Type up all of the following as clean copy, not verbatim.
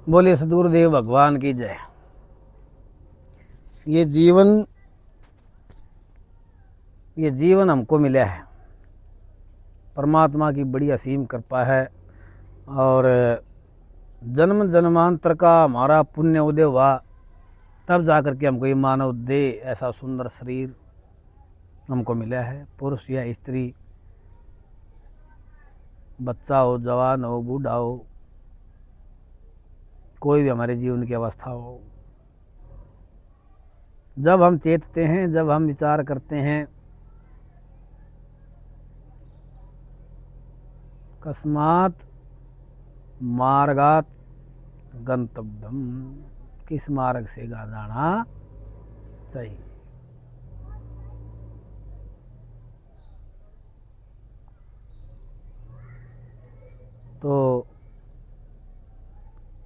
बोले सदगुरुदेव भगवान की जय। ये जीवन हमको मिला है, परमात्मा की बड़ी असीम कृपा है। और जन्म जन्मांतर का हमारा पुण्य उदय हुआ, तब जाकर के हमको ये मानव देह, ऐसा सुंदर शरीर हमको मिला है। पुरुष या स्त्री, बच्चा हो, जवान हो, बूढ़ा हो, कोई भी हमारे जीवन की अवस्था हो, जब हम चेतते हैं, जब हम विचार करते हैं, कस्मात् मार्गात गंतव्यम, किस मार्ग से जाना चाहिए। तो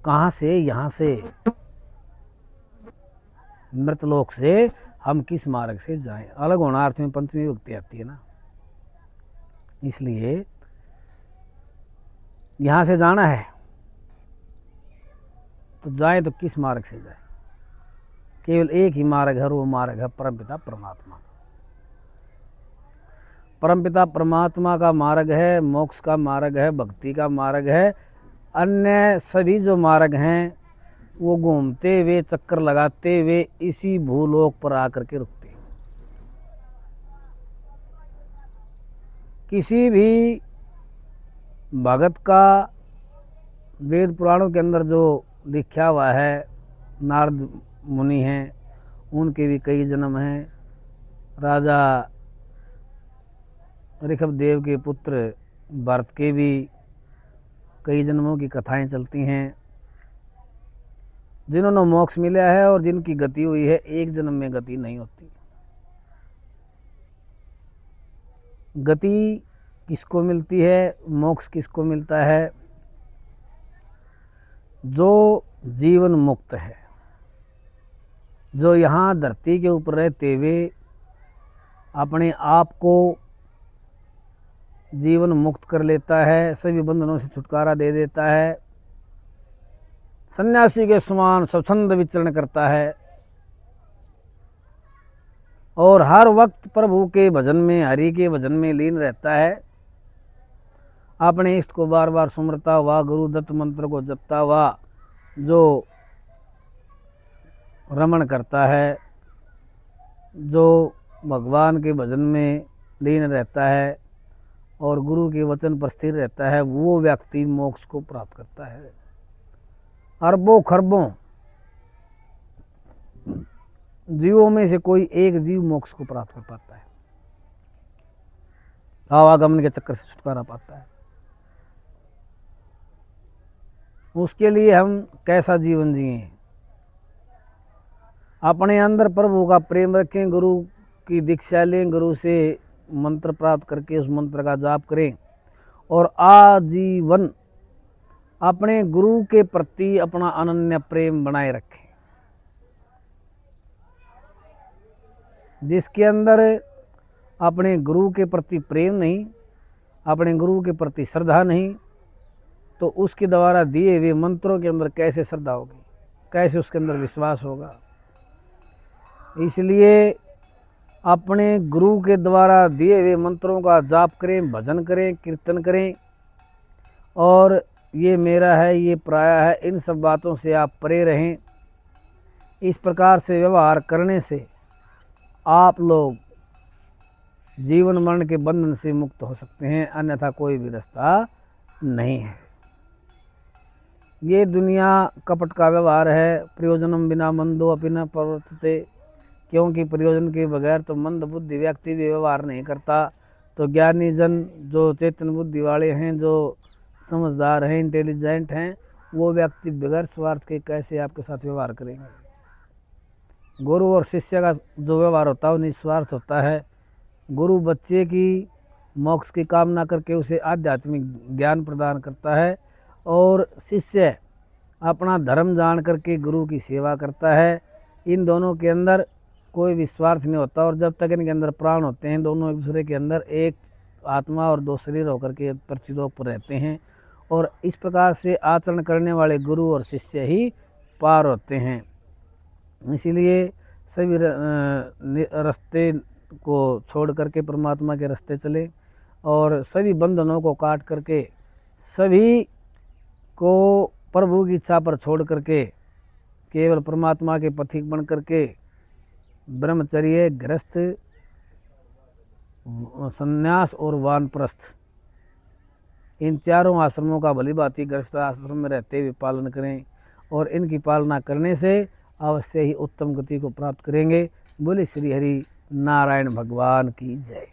कहाँ से, यहाँ से मृतलोक से हम किस मार्ग से जाएं। अलग होना अर्थ में पंचमी विभक्ति आती है ना, इसलिए यहाँ से जाना है तो जाएं तो किस मार्ग से जाएं। केवल एक ही मार्ग है, और वो मार्ग है परमपिता परमात्मा। परमपिता परमात्मा का मार्ग है, मोक्ष का मार्ग है, भक्ति का मार्ग है। अन्य सभी जो मार्ग हैं वो घूमते हुए, चक्कर लगाते हुए इसी भूलोक पर आकर के रुकते हैं। किसी भी भगत का वेद पुराणों के अंदर जो लिखा हुआ है, नारद मुनि हैं, उनके भी कई जन्म हैं। राजा ऋषभ देव के पुत्र भरत के भी कई जन्मों की कथाएं चलती हैं। जिन्होंने मोक्ष मिला है और जिनकी गति हुई है, एक जन्म में गति नहीं होती। गति किसको मिलती है, मोक्ष किसको मिलता है? जो जीवन मुक्त है, जो यहाँ धरती के ऊपर रहते हुए अपने आप को जीवन मुक्त कर लेता है, सभी बंधनों से छुटकारा दे देता है, सन्यासी के समान स्वच्छंद विचरण करता है और हर वक्त प्रभु के भजन में, हरि के भजन में लीन रहता है। अपने इष्ट को बार बार सुमरता हुआ, गुरु दत्त मंत्र को जपता हुआ जो रमण करता है, जो भगवान के भजन में लीन रहता है और गुरु के वचन पर स्थिर रहता है, वो व्यक्ति मोक्ष को प्राप्त करता है। अरबों खरबों जीवों में से कोई एक जीव मोक्ष को प्राप्त कर पाता है, आवागमन के चक्कर से छुटकारा पाता है। उसके लिए हम कैसा जीवन जिए? अपने अंदर प्रभु का प्रेम रखें, गुरु की दीक्षा लें, गुरु से मंत्र प्राप्त करके उस मंत्र का जाप करें और आजीवन अपने गुरु के प्रति अपना अनन्य प्रेम बनाए रखें। जिसके अंदर अपने गुरु के प्रति प्रेम नहीं, अपने गुरु के प्रति श्रद्धा नहीं, तो उसके द्वारा दिए हुए मंत्रों के अंदर कैसे श्रद्धा होगी, कैसे उसके अंदर विश्वास होगा। इसलिए अपने गुरु के द्वारा दिए हुए मंत्रों का जाप करें, भजन करें, कीर्तन करें और ये मेरा है, ये पराया है, इन सब बातों से आप परे रहें। इस प्रकार से व्यवहार करने से आप लोग जीवन मरण के बंधन से मुक्त हो सकते हैं, अन्यथा कोई भी रास्ता नहीं है। ये दुनिया कपट का व्यवहार है। प्रयोजनम बिना मंदो अपि न प्रवर्तते, क्योंकि प्रयोजन के बगैर तो मंद बुद्धि व्यक्ति भी व्यवहार नहीं करता। तो ज्ञानी जन, जो चेतन बुद्धि वाले हैं, जो समझदार हैं, इंटेलिजेंट हैं, वो व्यक्ति बगैर स्वार्थ के कैसे आपके साथ व्यवहार करेंगे। गुरु और शिष्य का जो व्यवहार होता है वो निस्वार्थ होता है। गुरु बच्चे की मोक्ष की कामना करके उसे आध्यात्मिक ज्ञान प्रदान करता है और शिष्य अपना धर्म जान करके गुरु की सेवा करता है। इन दोनों के अंदर कोई भी स्वार्थ नहीं होता और जब तक इनके अंदर प्राण होते हैं, दोनों एक दूसरे के अंदर एक आत्मा और दो शरीर होकर के प्रतिलोक पर रहते हैं और इस प्रकार से आचरण करने वाले गुरु और शिष्य ही पार होते हैं। इसीलिए सभी रास्ते को छोड़ करके परमात्मा के रास्ते चले और सभी बंधनों को काट करके सभी को प्रभु की इच्छा पर छोड़ करके केवल परमात्मा के पथिक बन करके ब्रह्मचर्य, गृहस्थ, संन्यास और वानप्रस्थ इन चारों आश्रमों का भली भांति गृहस्थ आश्रम में रहते हुए पालन करें और इनकी पालना करने से अवश्य ही उत्तम गति को प्राप्त करेंगे। बोले श्री हरि नारायण भगवान की जय।